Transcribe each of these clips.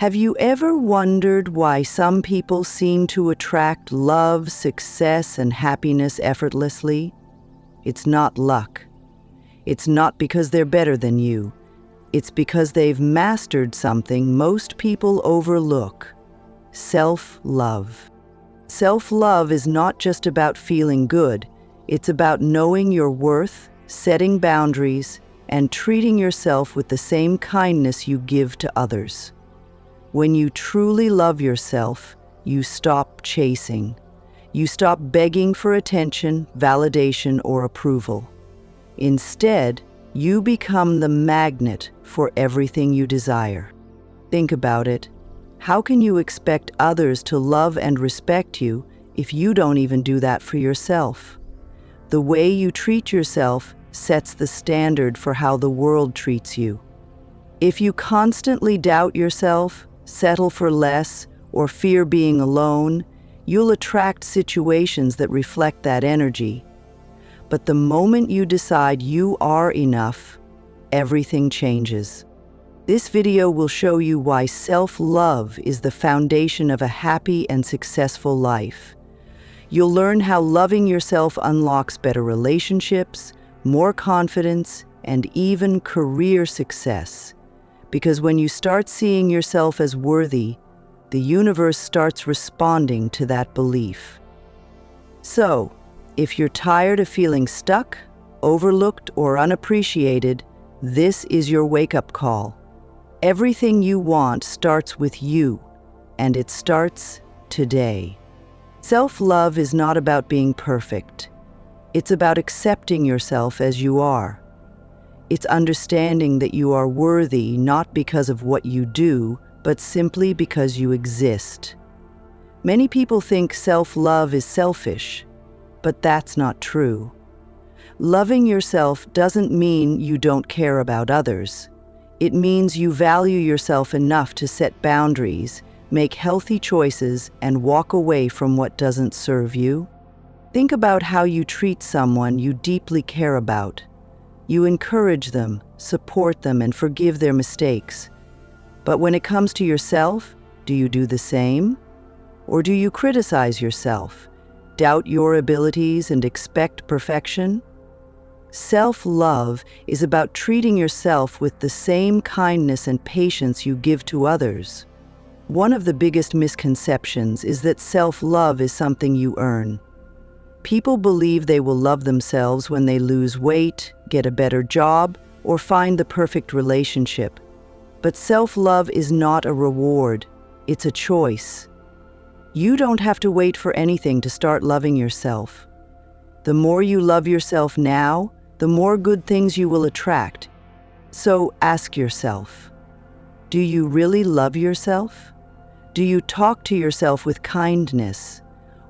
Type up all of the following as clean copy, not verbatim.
Have you ever wondered why some people seem to attract love, success, and happiness effortlessly? It's not luck. It's not because they're better than you. It's because they've mastered something most people overlook: self-love. Self-love is not just about feeling good. It's about knowing your worth, setting boundaries, and treating yourself with the same kindness you give to others. When you truly love yourself, you stop chasing. You stop begging for attention, validation, or approval. Instead, you become the magnet for everything you desire. Think about it. How can you expect others to love and respect you if you don't even do that for yourself? The way you treat yourself sets the standard for how the world treats you. If you constantly doubt yourself, settle for less, or fear being alone, you'll attract situations that reflect that energy. But the moment you decide you are enough, everything changes. This video will show you why self-love is the foundation of a happy and successful life. You'll learn how loving yourself unlocks better relationships, more confidence, and even career success. Because when you start seeing yourself as worthy, the universe starts responding to that belief. So, if you're tired of feeling stuck, overlooked, or unappreciated, this is your wake-up call. Everything you want starts with you, and it starts today. Self-love is not about being perfect. It's about accepting yourself as you are. It's understanding that you are worthy not because of what you do, but simply because you exist. Many people think self-love is selfish, but that's not true. Loving yourself doesn't mean you don't care about others. It means you value yourself enough to set boundaries, make healthy choices, and walk away from what doesn't serve you. Think about how you treat someone you deeply care about. You encourage them, support them, and forgive their mistakes. But when it comes to yourself, do you do the same? Or do you criticize yourself, doubt your abilities, and expect perfection? Self-love is about treating yourself with the same kindness and patience you give to others. One of the biggest misconceptions is that self-love is something you earn. People believe they will love themselves when they lose weight, get a better job, or find the perfect relationship. But self-love is not a reward, it's a choice. You don't have to wait for anything to start loving yourself. The more you love yourself now, the more good things you will attract. So ask yourself, do you really love yourself? Do you talk to yourself with kindness?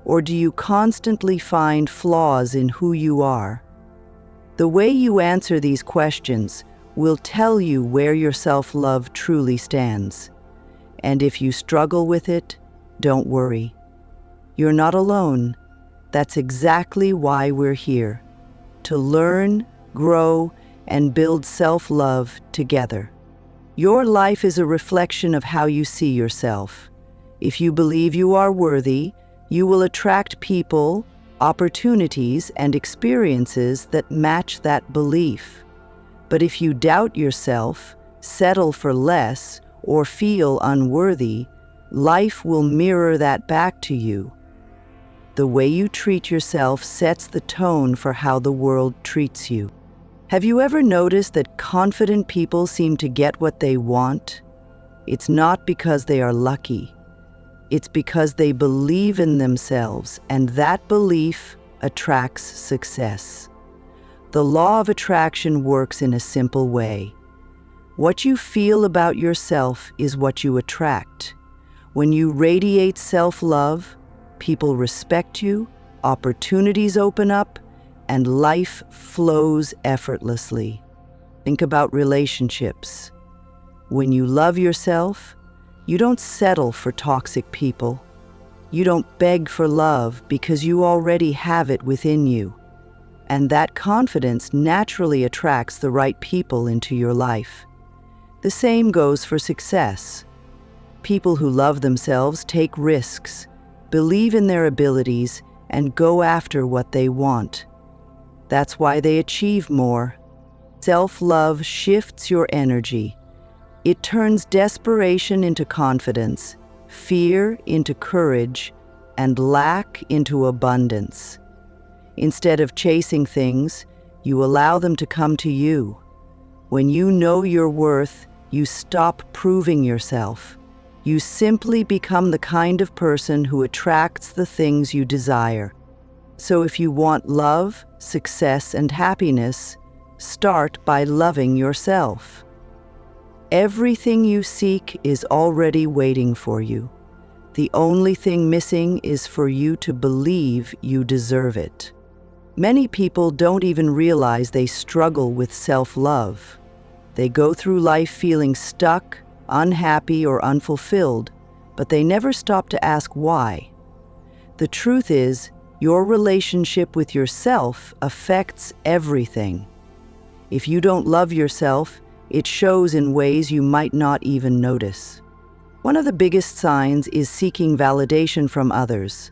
Or do you constantly find flaws in who you are? The way you answer these questions will tell you where your self-love truly stands. And if you struggle with it, don't worry. You're not alone. That's exactly why we're here. To learn, grow, and build self-love together. Your life is a reflection of how you see yourself. If you believe you are worthy, you will attract people, opportunities, and experiences that match that belief. But if you doubt yourself, settle for less, or feel unworthy, life will mirror that back to you. The way you treat yourself sets the tone for how the world treats you. Have you ever noticed that confident people seem to get what they want? It's not because they are lucky. It's because they believe in themselves, and that belief attracts success. The law of attraction works in a simple way. What you feel about yourself is what you attract. When you radiate self-love, people respect you, opportunities open up, and life flows effortlessly. Think about relationships. When you love yourself, you don't settle for toxic people. You don't beg for love because you already have it within you. And that confidence naturally attracts the right people into your life. The same goes for success. People who love themselves take risks, believe in their abilities, and go after what they want. That's why they achieve more. Self-love shifts your energy. It turns desperation into confidence, fear into courage, and lack into abundance. Instead of chasing things, you allow them to come to you. When you know your worth, you stop proving yourself. You simply become the kind of person who attracts the things you desire. So if you want love, success, and happiness, start by loving yourself. Everything you seek is already waiting for you. The only thing missing is for you to believe you deserve it. Many people don't even realize they struggle with self-love. They go through life feeling stuck, unhappy, or unfulfilled, but they never stop to ask why. The truth is, your relationship with yourself affects everything. If you don't love yourself, it shows in ways you might not even notice. One of the biggest signs is seeking validation from others.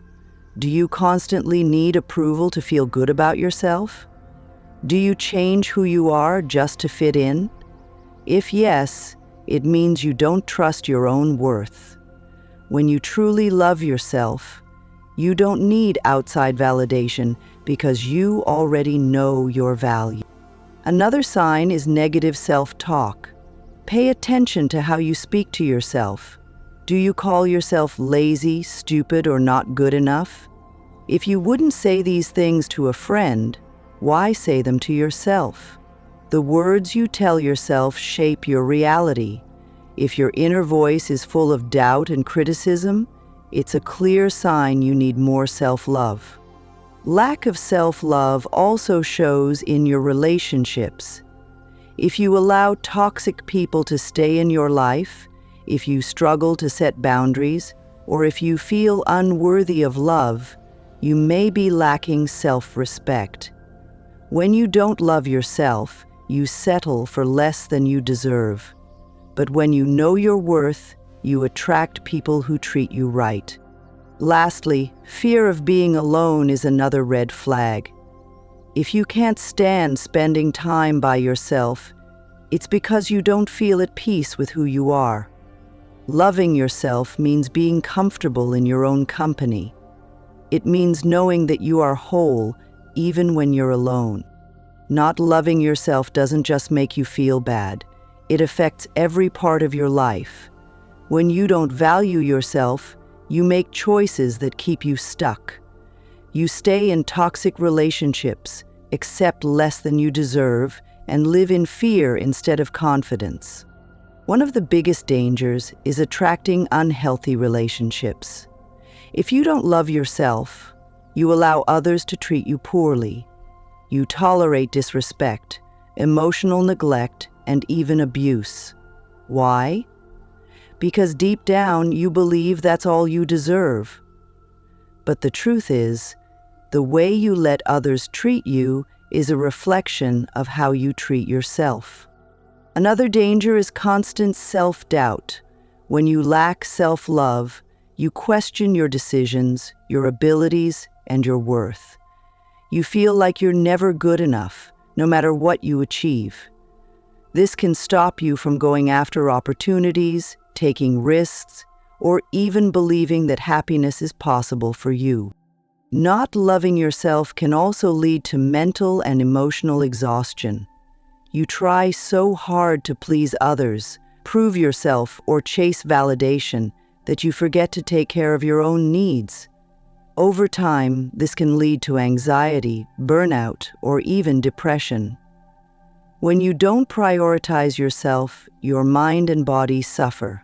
Do you constantly need approval to feel good about yourself? Do you change who you are just to fit in? If yes, it means you don't trust your own worth. When you truly love yourself, you don't need outside validation because you already know your value. Another sign is negative self-talk. Pay attention to how you speak to yourself. Do you call yourself lazy, stupid, or not good enough? If you wouldn't say these things to a friend, why say them to yourself? The words you tell yourself shape your reality. If your inner voice is full of doubt and criticism, it's a clear sign you need more self-love. Lack of self-love also shows in your relationships. If you allow toxic people to stay in your life, if you struggle to set boundaries, or if you feel unworthy of love, you may be lacking self-respect. When you don't love yourself, you settle for less than you deserve. But when you know your worth, you attract people who treat you right. Lastly, fear of being alone is another red flag. If you can't stand spending time by yourself, it's because you don't feel at peace with who you are. Loving yourself means being comfortable in your own company. It means knowing that you are whole even when you're alone. Not loving yourself doesn't just make you feel bad. It affects every part of your life. When you don't value yourself, you make choices that keep you stuck. You stay in toxic relationships, accept less than you deserve, and live in fear instead of confidence. One of the biggest dangers is attracting unhealthy relationships. If you don't love yourself, you allow others to treat you poorly. You tolerate disrespect, emotional neglect, and even abuse. Why? Because deep down you believe that's all you deserve. But the truth is, the way you let others treat you is a reflection of how you treat yourself. Another danger is constant self-doubt. When you lack self-love, you question your decisions, your abilities, and your worth. You feel like you're never good enough, no matter what you achieve. This can stop you from going after opportunities, taking risks, or even believing that happiness is possible for you. Not loving yourself can also lead to mental and emotional exhaustion. You try so hard to please others, prove yourself, or chase validation that you forget to take care of your own needs. Over time, this can lead to anxiety, burnout, or even depression. When you don't prioritize yourself, your mind and body suffer.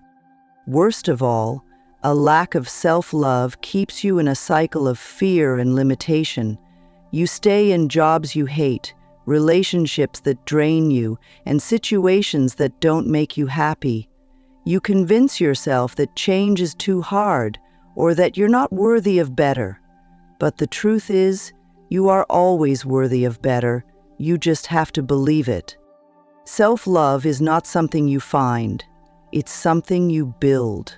Worst of all, a lack of self-love keeps you in a cycle of fear and limitation. You stay in jobs you hate, relationships that drain you, and situations that don't make you happy. You convince yourself that change is too hard, or that you're not worthy of better. But the truth is, you are always worthy of better. You just have to believe it. Self-love is not something you find. It's something you build.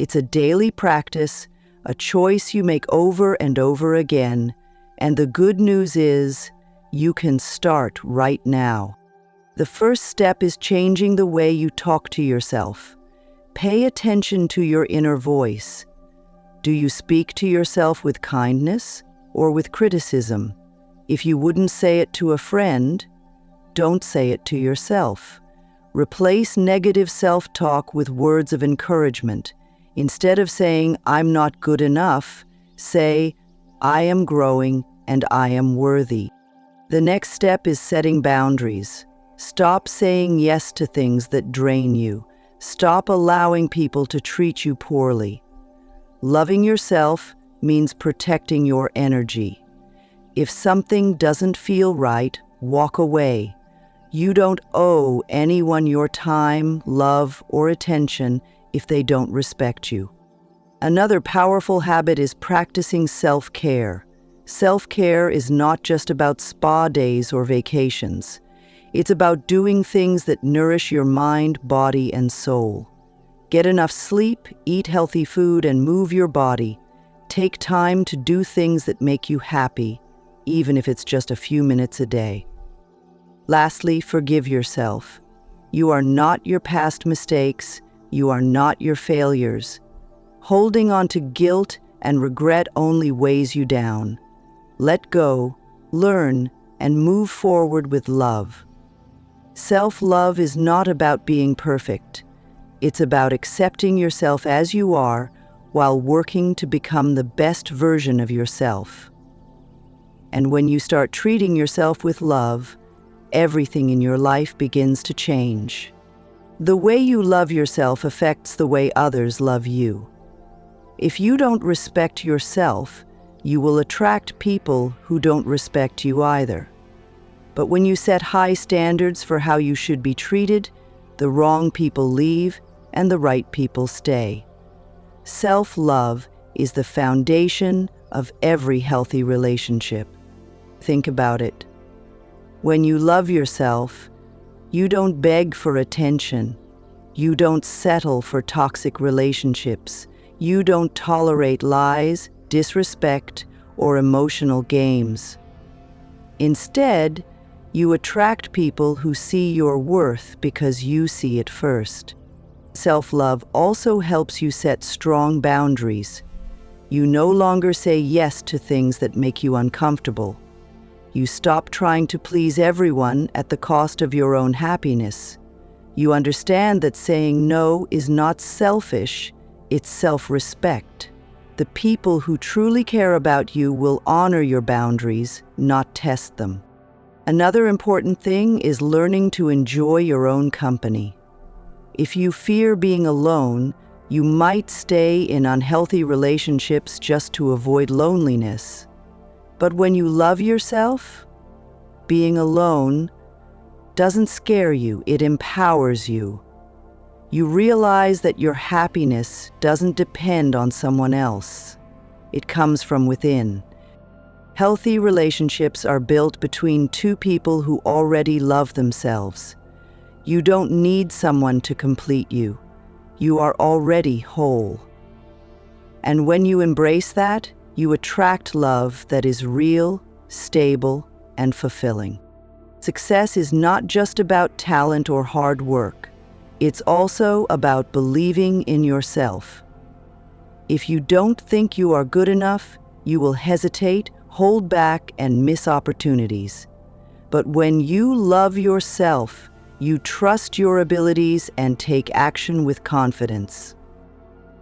It's a daily practice, a choice you make over and over again, and the good news is, you can start right now. The first step is changing the way you talk to yourself. Pay attention to your inner voice. Do you speak to yourself with kindness or with criticism? If you wouldn't say it to a friend, don't say it to yourself. Replace negative self-talk with words of encouragement. Instead of saying, "I'm not good enough," say, "I am growing and I am worthy." The next step is setting boundaries. Stop saying yes to things that drain you. Stop allowing people to treat you poorly. Loving yourself means protecting your energy. If something doesn't feel right, walk away. You don't owe anyone your time, love, or attention if they don't respect you. Another powerful habit is practicing self-care. Self-care is not just about spa days or vacations. It's about doing things that nourish your mind, body, and soul. Get enough sleep, eat healthy food, and move your body. Take time to do things that make you happy, even if it's just a few minutes a day. Lastly, forgive yourself. You are not your past mistakes. You are not your failures. Holding on to guilt and regret only weighs you down. Let go, learn, and move forward with love. Self-love is not about being perfect. It's about accepting yourself as you are while working to become the best version of yourself. And when you start treating yourself with love, everything in your life begins to change. The way you love yourself affects the way others love you. If you don't respect yourself, you will attract people who don't respect you either. But when you set high standards for how you should be treated, the wrong people leave and the right people stay. Self-love is the foundation of every healthy relationship. Think about it. When you love yourself, you don't beg for attention. You don't settle for toxic relationships. You don't tolerate lies, disrespect, or emotional games. Instead, you attract people who see your worth because you see it first. Self-love also helps you set strong boundaries. You no longer say yes to things that make you uncomfortable. You stop trying to please everyone at the cost of your own happiness. You understand that saying no is not selfish, it's self-respect. The people who truly care about you will honor your boundaries, not test them. Another important thing is learning to enjoy your own company. If you fear being alone, you might stay in unhealthy relationships just to avoid loneliness. But when you love yourself, being alone doesn't scare you, it empowers you. You realize that your happiness doesn't depend on someone else. It comes from within. Healthy relationships are built between two people who already love themselves. You don't need someone to complete you. You are already whole. And when you embrace that, you attract love that is real, stable, and fulfilling. Success is not just about talent or hard work. It's also about believing in yourself. If you don't think you are good enough, you will hesitate, hold back, and miss opportunities. But when you love yourself, you trust your abilities and take action with confidence.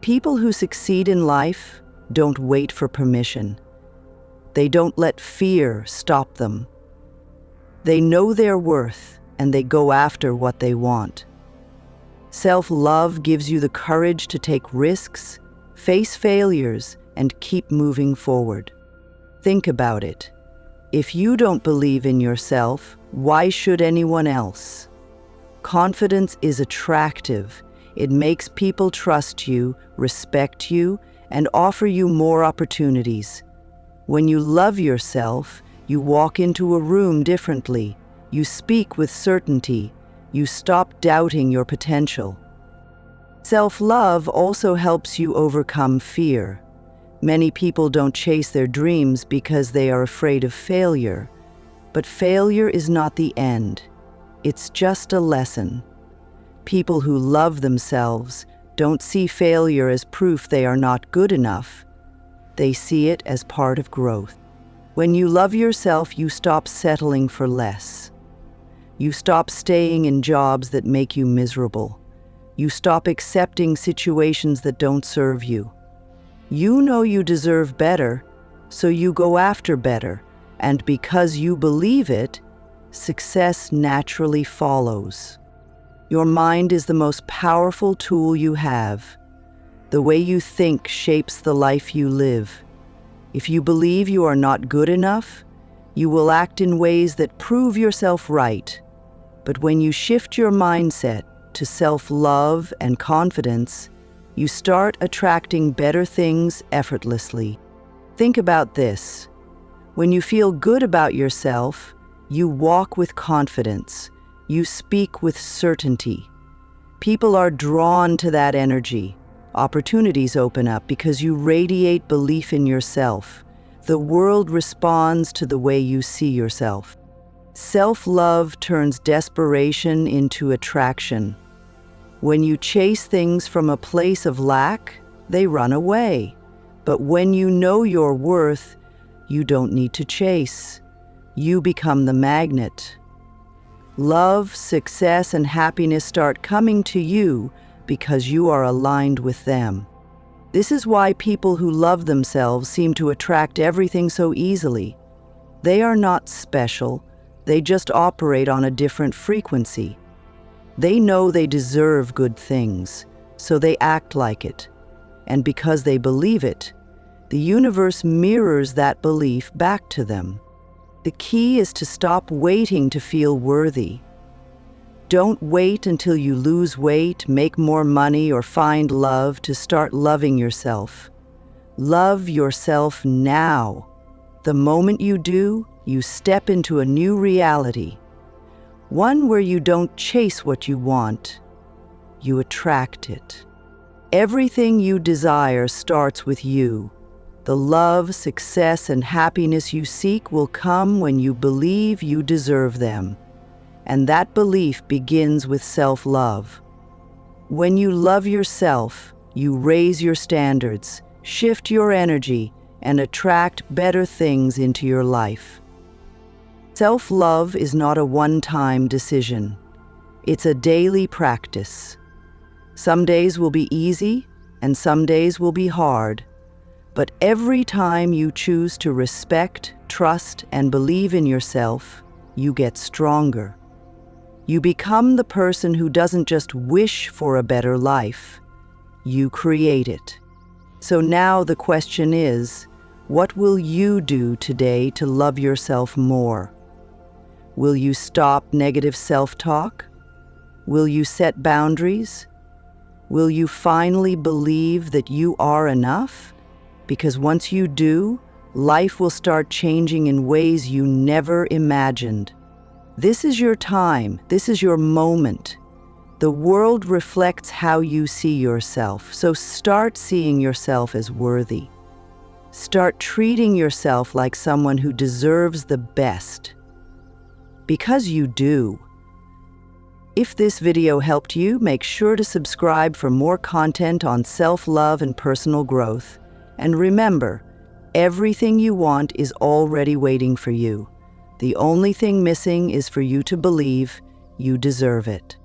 People who succeed in life don't wait for permission. They don't let fear stop them. They know their worth and they go after what they want. Self-love gives you the courage to take risks, face failures, and keep moving forward. Think about it. If you don't believe in yourself, why should anyone else? Confidence is attractive. It makes people trust you, respect you, and offer you more opportunities. When you love yourself, you walk into a room differently. You speak with certainty. You stop doubting your potential. Self-love also helps you overcome fear. Many people don't chase their dreams because they are afraid of failure. But failure is not the end. It's just a lesson. People who love themselves don't see failure as proof they are not good enough. They see it as part of growth. When you love yourself, you stop settling for less. You stop staying in jobs that make you miserable. You stop accepting situations that don't serve you. You know you deserve better, so you go after better. And because you believe it, success naturally follows. Your mind is the most powerful tool you have. The way you think shapes the life you live. If you believe you are not good enough, you will act in ways that prove yourself right. But when you shift your mindset to self-love and confidence, you start attracting better things effortlessly. Think about this. When you feel good about yourself, you walk with confidence. You speak with certainty. People are drawn to that energy. Opportunities open up because you radiate belief in yourself. The world responds to the way you see yourself. Self-love turns desperation into attraction. When you chase things from a place of lack, they run away. But when you know your worth, you don't need to chase. You become the magnet. Love, success, and happiness start coming to you because you are aligned with them. This is why people who love themselves seem to attract everything so easily. They are not special. They just operate on a different frequency. They know they deserve good things, so they act like it. And because they believe it, the universe mirrors that belief back to them. The key is to stop waiting to feel worthy. Don't wait until you lose weight, make more money, or find love to start loving yourself. Love yourself now. The moment you do, you step into a new reality. One where you don't chase what you want, you attract it. Everything you desire starts with you. The love, success, and happiness you seek will come when you believe you deserve them. And that belief begins with self-love. When you love yourself, you raise your standards, shift your energy, and attract better things into your life. Self-love is not a one-time decision. It's a daily practice. Some days will be easy, and some days will be hard. But every time you choose to respect, trust, and believe in yourself, you get stronger. You become the person who doesn't just wish for a better life, you create it. So now the question is, what will you do today to love yourself more? Will you stop negative self-talk? Will you set boundaries? Will you finally believe that you are enough? Because once you do, life will start changing in ways you never imagined. This is your time. This is your moment. The world reflects how you see yourself, so start seeing yourself as worthy. Start treating yourself like someone who deserves the best. Because you do. If this video helped you, make sure to subscribe for more content on self-love and personal growth. And remember, everything you want is already waiting for you. The only thing missing is for you to believe you deserve it.